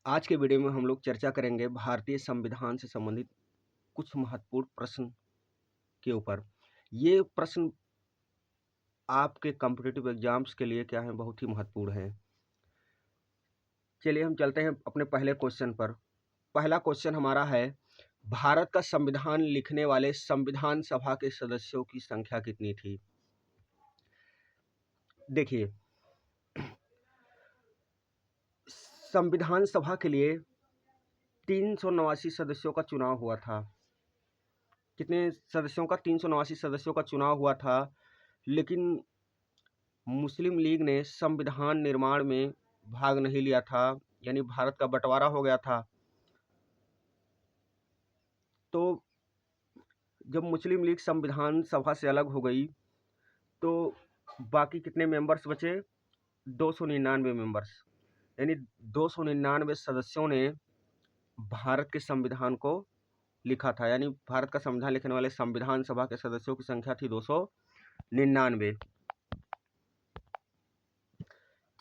आज के वीडियो में हम लोग चर्चा करेंगे भारतीय संविधान से संबंधित कुछ महत्वपूर्ण प्रश्न के ऊपर। ये प्रश्न आपके कॉम्पिटिटिव एग्जाम्स के लिए क्या है, बहुत ही महत्वपूर्ण है। चलिए हम चलते हैं अपने पहले क्वेश्चन पर। पहला क्वेश्चन हमारा है, भारत का संविधान लिखने वाले संविधान सभा के सदस्यों की संख्या कितनी थी? देखिए, संविधान सभा के लिए 389 सदस्यों का चुनाव हुआ था। कितने सदस्यों का? 389 सदस्यों का चुनाव हुआ था। लेकिन मुस्लिम लीग ने संविधान निर्माण में भाग नहीं लिया था, यानी भारत का बंटवारा हो गया था। तो जब मुस्लिम लीग संविधान सभा से अलग हो गई तो बाकी कितने मेंबर्स बचे? 299 मेंबर्स, यानी 299 सदस्यों ने भारत के संविधान को लिखा था। यानी भारत का संविधान लिखने वाले संविधान सभा के सदस्यों की संख्या थी 299।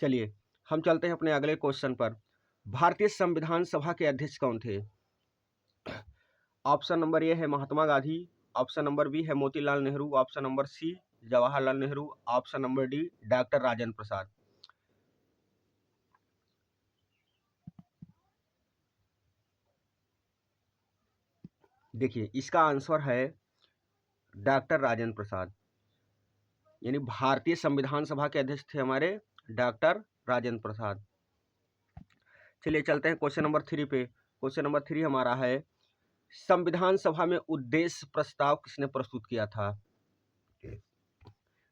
चलिए हम चलते हैं अपने अगले क्वेश्चन पर। भारतीय संविधान सभा के अध्यक्ष कौन थे? ऑप्शन नंबर ए है Mahatma Gandhi, option number B है Motilal Nehru, option number C Jawaharlal Nehru, option number D doctor Rajendra Prasad. देखिए, इसका आंसर है डॉक्टर राजेंद्र प्रसाद, यानी भारतीय संविधान सभा के अध्यक्ष थे हमारे डॉक्टर राजेंद्र प्रसाद। चलिए चलते हैं क्वेश्चन नंबर 3 पे। क्वेश्चन नंबर 3 हमारा है, संविधान सभा में उद्देश्य प्रस्ताव किसने प्रस्तुत किया था?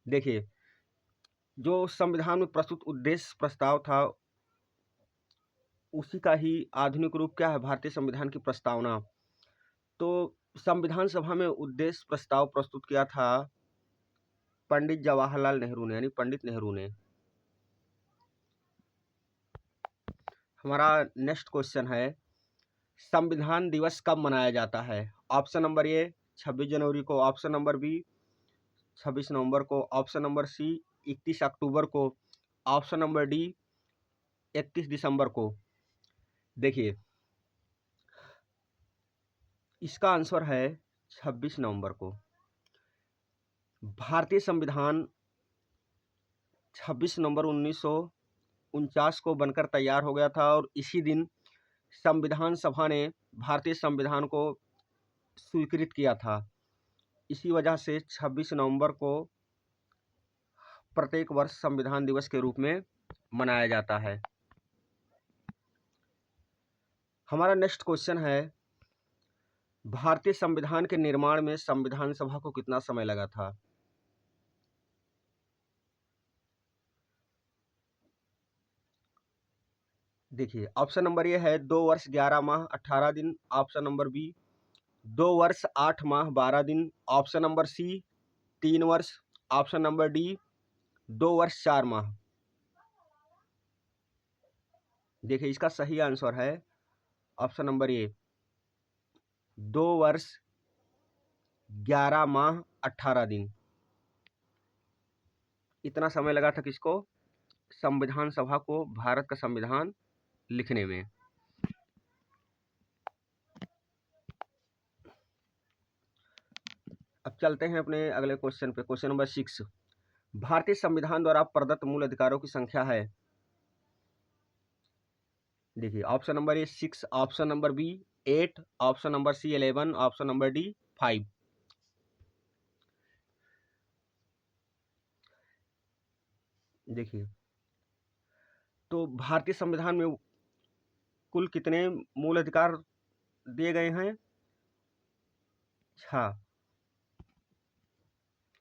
देखिए, जो संविधान में प्रस्तुत उद्देश्य प्रस्ताव था उसी का ही आधुनिक रूप क्या है? भारतीय संविधान की प्रस्तावना। तो संविधान सभा में उद्देश्य प्रस्ताव प्रस्तुत किया था पंडित जवाहरलाल नेहरू ने, यानी पंडित नेहरू ने। हमारा नेक्स्ट क्वेश्चन है, संविधान दिवस कब मनाया जाता है? ऑप्शन नंबर ए 26 जनवरी को, ऑप्शन नंबर बी 26 नवंबर को, ऑप्शन नंबर सी 31 अक्टूबर को, ऑप्शन नंबर डी 31 दिसंबर को। देखिए, इसका आंसर है 26 नवंबर को। भारतीय संविधान 26 नवंबर 1949 को बनकर तैयार हो गया था और इसी दिन संविधान सभा ने भारतीय संविधान को स्वीकृत किया था। इसी वजह से 26 नवंबर को प्रत्येक वर्ष संविधान दिवस के रूप में मनाया जाता है। हमारा नेक्स्ट क्वेश्चन है, भारतीय संविधान के निर्माण में संविधान सभा को कितना समय लगा था? देखिए, ऑप्शन नंबर ए है 2 वर्ष 11 माह 18 दिन, ऑप्शन नंबर बी 2 वर्ष 8 माह 12 दिन, ऑप्शन नंबर सी 3 वर्ष, ऑप्शन नंबर डी 2 वर्ष 4 माह। देखिए, इसका सही आंसर है ऑप्शन नंबर ए 2 वर्ष 11 माह 18 दिन। इतना समय लगा था किसको? संविधान सभा को भारत का संविधान लिखने में। अब चलते हैं अपने अगले क्वेश्चन पे। क्वेश्चन नंबर 6, भारतीय संविधान द्वारा प्रदत्त मूल अधिकारों की संख्या है। देखिए, option number A 6, option number B 8, option number C 11, option number D 5। देखिए, तो भारतीय संविधान में कुल कितने मूल अधिकार दिए गए हैं? हाँ,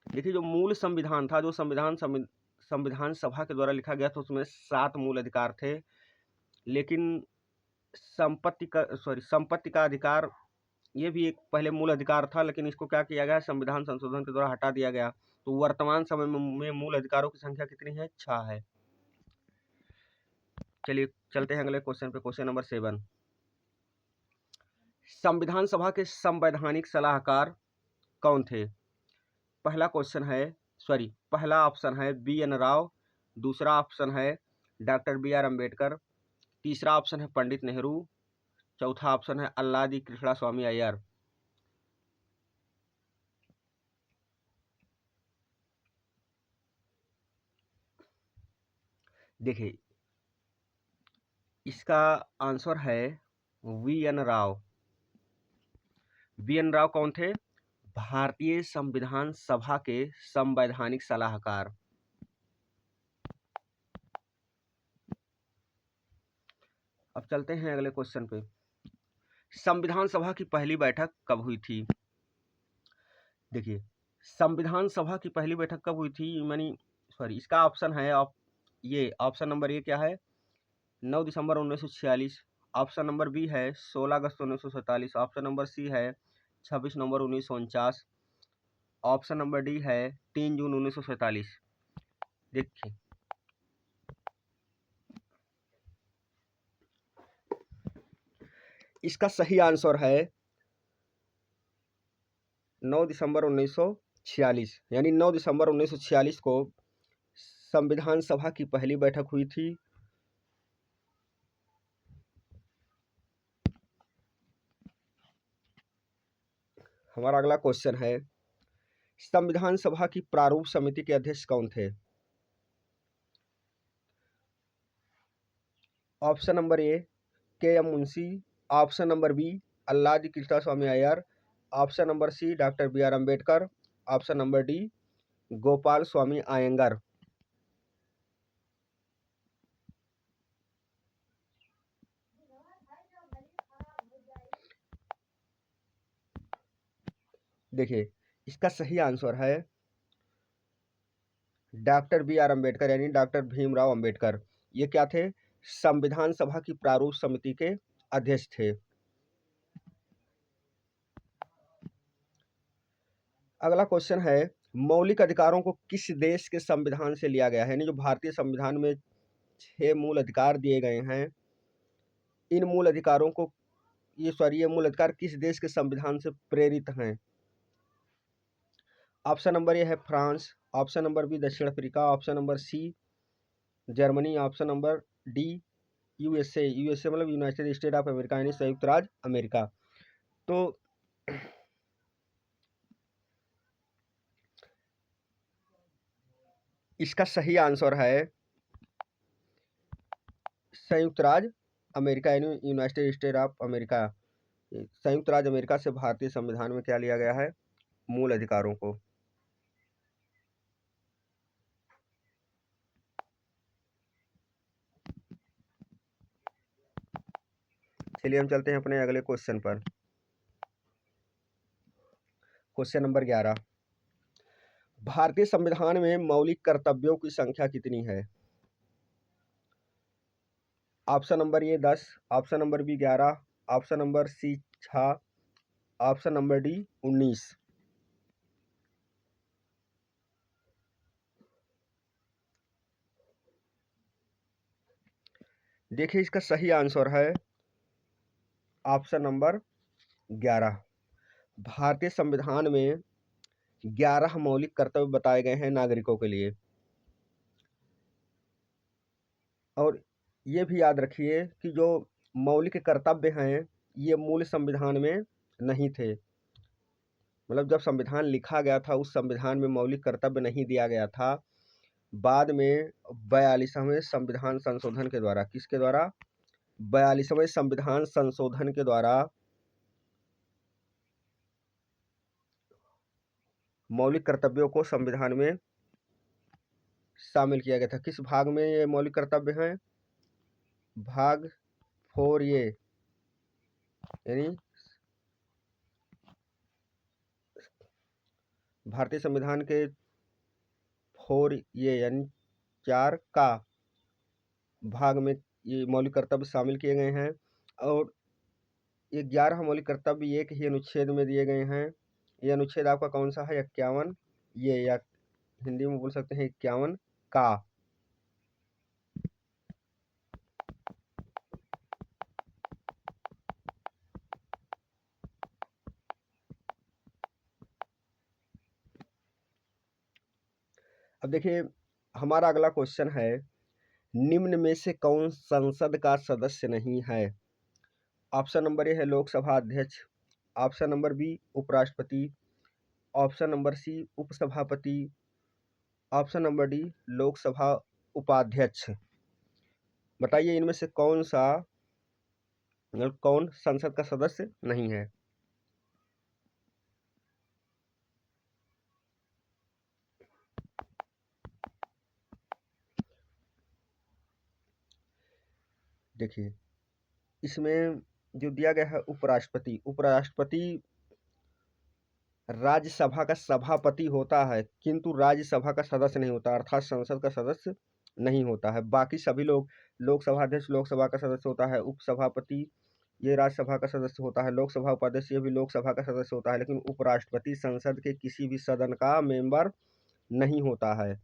देखिए, जो मूल संविधान था, जो संविधान सभा के द्वारा लिखा गया था, उसमें 7 मूल अधिकार थे। लेकिन संपत्ति का अधिकार, ये भी एक पहले मूल अधिकार था, लेकिन इसको क्या किया गया? संविधान संशोधन के द्वारा हटा दिया गया। तो वर्तमान समय में मूल अधिकारों की संख्या कितनी है? 6 है। चलिए चलते हैं अगले क्वेश्चन पे। क्वेश्चन नंबर 7, संविधान सभा के संवैधानिक सलाहकार कौन थे? पहला ऑप्शन है बी एन राव, दूसरा ऑप्शन है डॉक्टर बी आर अम्बेडकर, तीसरा ऑप्शन है पंडित नेहरू, चौथा ऑप्शन है अल्लादी कृष्णा स्वामी अय्यर। देखिए इसका आंसर है V N Rao. V N Rao कौन थे? भारतीय संविधान सभा के संवैधानिक सलाहकार। अब चलते हैं अगले क्वेश्चन पे। संविधान सभा की पहली बैठक कब हुई थी? देखिए संविधान सभा की पहली बैठक कब हुई थी, इसका ऑप्शन है ये ऑप्शन नंबर ए क्या है? 9 दिसंबर 1946। ऑप्शन नंबर बी है 16 अगस्त 1947। ऑप्शन नंबर सी है 26 नवंबर 1949। ऑप्शन नंबर डी है 3 जून 1947। देखिए इसका सही आंसर है 9 दिसंबर 1946, यानी 9 दिसंबर 1946 को संविधान सभा की पहली बैठक हुई थी। हमारा अगला क्वेश्चन है, संविधान सभा की प्रारूप समिति के अध्यक्ष कौन थे? Option number A K M Munshi. Option number B Alladi Krishnaswami Ayyar. Option number C doctor B R Ambedkar. Option number D Gopalaswami Ayyangar. देखिए इसका सही आंसर है डॉक्टर बी आर अम्बेडकर, यानी डॉक्टर भीमराव अम्बेडकर। ये क्या थे? संविधान सभा की प्रारूप समिति के अध्यक्ष थे। अगला क्वेश्चन है, मौलिक अधिकारों को किस देश के संविधान से लिया गया है? यानी जो भारतीय संविधान में 6 मूल अधिकार दिए गए हैं, इन मूल अधिकारों को ये मूल अधिकार किस देश के संविधान से प्रेरित हैं? ऑप्शन नंबर ए है फ्रांस। ऑप्शन नंबर बी दक्षिण Africa. Option number C Germany. Option number D USA. USA मतलब यूनाइटेड स्टेट ऑफ अमेरिका, यानी संयुक्त राज्य अमेरिका। तो इसका सही आंसर है संयुक्त राज्य अमेरिका, यानी यूनाइटेड स्टेट ऑफ अमेरिका। संयुक्त राज्य अमेरिका से भारतीय संविधान में क्या लिया गया है? मूल अधिकारों को। चलिए हम चलते हैं अपने अगले क्वेश्चन पर। क्वेश्चन नंबर 11, भारतीय संविधान में मौलिक कर्तव्यों की संख्या कितनी है? Option number A 10। Option number B 11। Option number C 6। Option number D 19। देखिए इसका सही आंसर है ऑप्शन नंबर 11। भारतीय संविधान में 11 मौलिक कर्तव्य बताए गए हैं नागरिकों के लिए। और ये भी याद रखिए कि जो मौलिक कर्तव्य हैं ये मूल संविधान में नहीं थे। मतलब जब संविधान लिखा गया था उस संविधान में मौलिक कर्तव्य नहीं दिया गया था। बाद में 42वें संविधान संशोधन के द्वारा, किसके द्वारा? 42वें संविधान संशोधन के द्वारा मौलिक कर्तव्यों को संविधान में शामिल किया गया था। किस भाग में ये मौलिक कर्तव्य हैं? भाग 4 ये, यानी भारतीय संविधान के 4 ये यानी 4 का भाग में ये मौलिक कर्तव्य शामिल किए गए हैं। और ये 11 मौलिक कर्तव्य एक ही अनुच्छेद में दिए गए हैं। ये अनुच्छेद आपका कौन सा है? 51 ये, या हिंदी में बोल सकते हैं 51 का। अब देखिए हमारा अगला क्वेश्चन है, निम्न में से कौन संसद का सदस्य नहीं है? ऑप्शन नंबर ए है लोकसभा अध्यक्ष, ऑप्शन नंबर बी उपराष्ट्रपति, ऑप्शन नंबर सी उपसभापति, ऑप्शन नंबर डी लोकसभा उपाध्यक्ष। बताइए इनमें से कौन संसद का सदस्य नहीं है? देखिए इसमें जो दिया गया है उपराष्ट्रपति, उपराष्ट्रपति राज्यसभा का सभापति होता है किंतु राज्यसभा का सदस्य नहीं होता, अर्थात संसद का सदस्य नहीं होता है। बाकी सभी लोग, लोकसभा अध्यक्ष लोकसभा का सदस्य होता है, उपसभापति ये राज्यसभा का सदस्य होता है, लोकसभा उपाध्यक्ष ये भी लोकसभा का सदस्य होता है, लेकिन उपराष्ट्रपति संसद के किसी भी सदन का मेंबर नहीं होता है।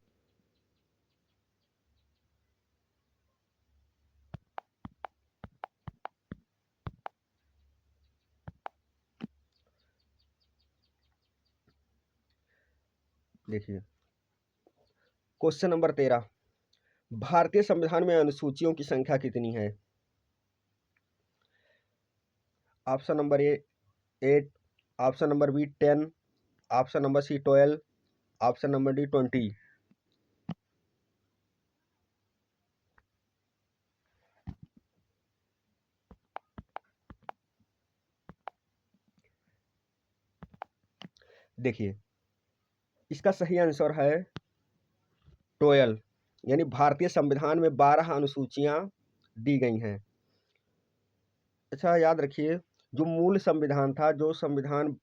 देखिए क्वेश्चन नंबर 13, भारतीय संविधान में अनुसूचियों की संख्या कितनी है? Option number A 8, option number B 10, option number C 12, option number D 20। देखिए इसका सही आंसर है 12, यानी भारतीय संविधान में 12 अनुसूचियां दी गई हैं। अच्छा याद रखिए जो मूल संविधान था, जो संविधान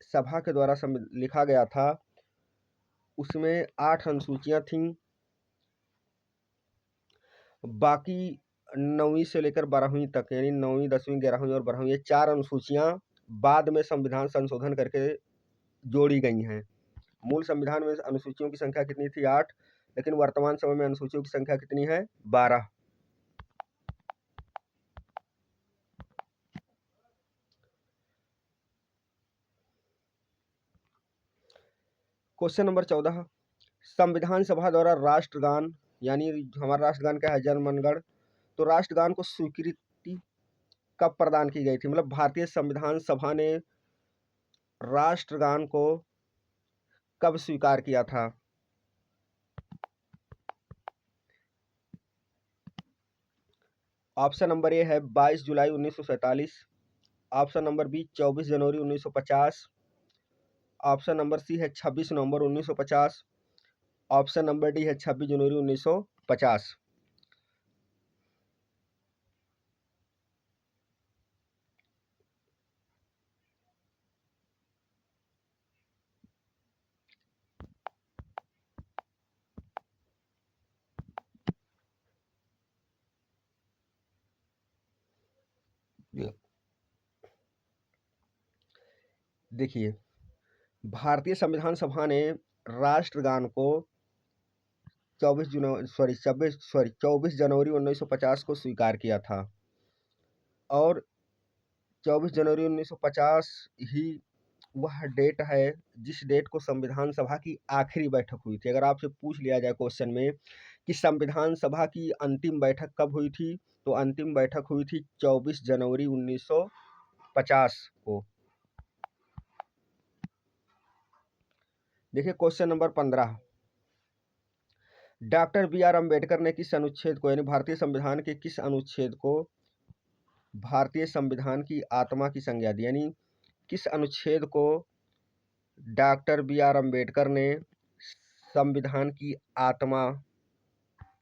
सभा के द्वारा लिखा गया था, उसमें 8 अनुसूचियां थीं। बाकी 9वीं से लेकर 12वीं तक, यानी 9वीं 10वीं 11वीं और 12वीं, ये 4 अनुसूचियां बाद में संविधान संशोधन करके जोड़ी गई हैं। मूल संविधान में अनुसूचियों की संख्या कितनी थी? 8, लेकिन वर्तमान समय में अनुसूचियों की संख्या कितनी है? 12। क्वेश्चन नंबर 14, संविधान सभा द्वारा राष्ट्रगान, यानी हमारा राष्ट्रगान क्या है? जन मन गण। तो राष्ट्रगान को स्वीकृति कब प्रदान की गई थी? मतलब भारतीय संविधान सभा ने राष्ट्रगान को कब स्वीकार किया था? ऑप्शन नंबर ए है 22 जुलाई 1947, ऑप्शन नंबर बी 24 जनवरी 1950, ऑप्शन नंबर सी है 26 नवंबर 1950, ऑप्शन नंबर डी है 26 जनवरी 1950। देखिए भारतीय संविधान सभा ने राष्ट्रगान को 24 जनवरी 1950 को स्वीकार किया था, और 24 जनवरी 1950 ही वह डेट है जिस डेट को संविधान सभा की आखिरी बैठक हुई थी। अगर आपसे पूछ लिया जाए क्वेश्चन में कि संविधान सभा की अंतिम बैठक कब हुई थी, तो अंतिम बैठक हुई थी 24 जनवरी 1950 को। देखिए question number 15, doctor B R. Ambedkar ने किस अनुच्छेद को, यानी भारतीय संविधान के किस अनुच्छेद को भारतीय संविधान की आत्मा की संज्ञा दी? यानी किस अनुच्छेद को डॉक्टर बी.आर. अम्बेडकर ने संविधान की आत्मा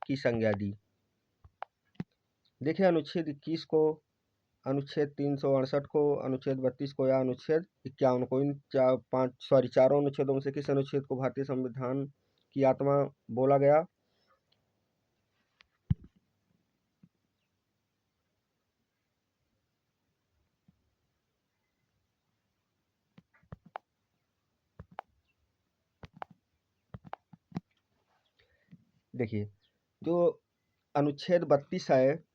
की संज्ञा दी? देखिए अनुच्छेद 21 को, अनुच्छेद 368 को, अनुच्छेद 32 को या अनुच्छेद 51 को। इन चारों अनुच्छेदों में से किस अनुच्छेद को भारतीय संविधान की आत्मा बोला गया? देखिए जो अनुच्छेद 32 है,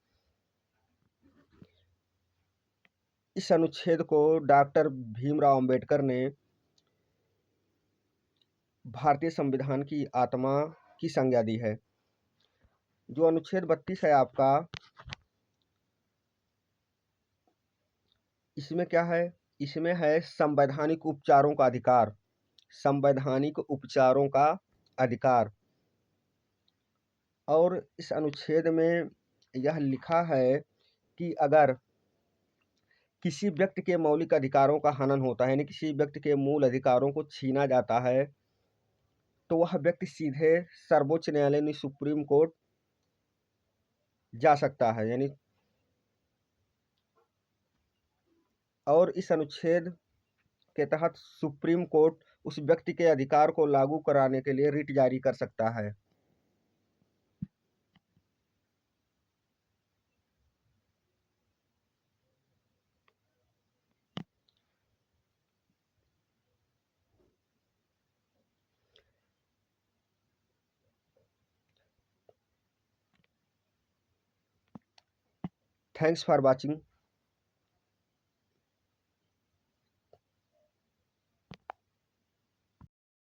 इस अनुच्छेद को डॉक्टर भीमराव अंबेडकर ने भारतीय संविधान की आत्मा की संज्ञा दी है। जो अनुच्छेद 32 है आपका, इसमें क्या है? इसमें है संवैधानिक उपचारों का अधिकार। संवैधानिक उपचारों का अधिकार। और इस अनुच्छेद में यह लिखा है कि अगर किसी व्यक्ति के मौलिक अधिकारों का हनन होता है, यानी किसी व्यक्ति के मूल अधिकारों को छीना जाता है, तो वह व्यक्ति सीधे सर्वोच्च न्यायालय यानी सुप्रीम कोर्ट जा सकता है। यानी और इस अनुच्छेद के तहत सुप्रीम कोर्ट उस व्यक्ति के अधिकार को लागू कराने के लिए रिट जारी कर सकता है। Thanks for watching.